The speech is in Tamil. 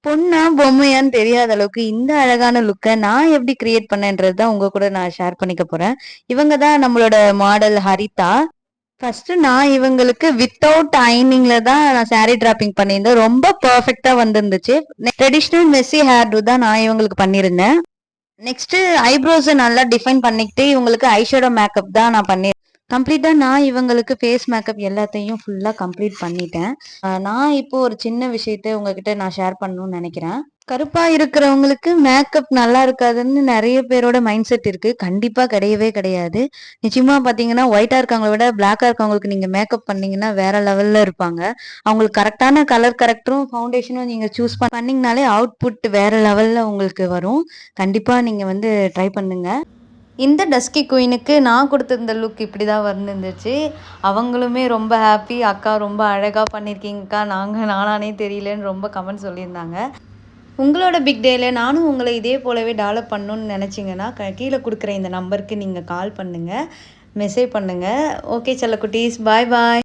பொண்ணா, பொம்மையான்னு தெரியாத அளவுக்கு இந்த அழகான லுக்க நான் எப்படி கிரியேட் பண்ணேன்றது தான் உங்க கூட நான் ஷேர் பண்ணிக்க போறேன். இவங்க தான் நம்மளோட மாடல் ஹரிதா. ஃபர்ஸ்ட் நான் இவங்களுக்கு வித்தவுட் அயனிங்ல தான் நான் சாரி டிராப்பிங் பண்ணியிருந்தேன். ரொம்ப பெர்ஃபெக்ட்டா வந்திருந்துச்சு. ட்ரெடிஷ்னல் மெஸ்ஸி ஹேர் தான் நான் இவங்களுக்கு பண்ணியிருந்தேன். நெக்ஸ்ட் ஐப்ரோஸ நல்லா டிஃபைன் பண்ணிக்கிட்டு இவங்களுக்கு ஐஷேடோ மேக்கப் தான் நான் பண்ணியிருந்தேன். கம்ப்ளீட்டா நான் இவங்களுக்கு ஃபேஸ் மேக்கப் எல்லாத்தையும் ஃபுல்லா கம்ப்ளீட் பண்ணிட்டேன். நான் இப்போ ஒரு சின்ன விஷயத்த உங்ககிட்ட நான் ஷேர் பண்ணணும்னு நினைக்கிறேன். கருப்பா இருக்கிறவங்களுக்கு மேக்கப் நல்லா இருக்காதுன்னு நெறைய பேரோட மைண்ட் செட் இருக்கு. கண்டிப்பா கிடையவே கிடையாது. நிச்சயமா பார்த்தீங்கன்னா, ஒயிட்டா இருக்கவங்கள விட பிளாக்கா இருக்கவங்களுக்கு நீங்க மேக்கப் பண்ணீங்கன்னா வேற லெவல்ல இருப்பாங்க. அவங்களுக்கு கரெக்ட்டான கலர் கரெக்டரும், ஃபவுண்டேஷனும் நீங்க சூஸ் பண்ணீங்கனாலே அவுட்புட் வேற லெவல்ல உங்களுக்கு வரும். கண்டிப்பா நீங்க வந்து ட்ரை பண்ணுங்க. இந்த டஸ்கி குயினுக்கு நான் கொடுத்திருந்த லுக் இப்படி தான் வந்துருந்துச்சு. அவங்களுமே ரொம்ப ஹாப்பி. "அக்கா ரொம்ப அழகா பண்ணியிருக்கீங்கக்கா. நானானே தெரியலன்னு" ரொம்ப கமெண்ட் சொல்லியிருந்தாங்க. உங்களோட பிக் டேல நானும் உங்கள இதே போலவே டெவலப் பண்ணணும்னு நினச்சிங்கன்னா, கீழ குடுக்குற இந்த நம்பருக்கு நீங்க கால் பண்ணுங்க. மெசேஜ் பண்ணுங்க. ஓகே செல்லக்குட்டீஸ். பாய் பாய்.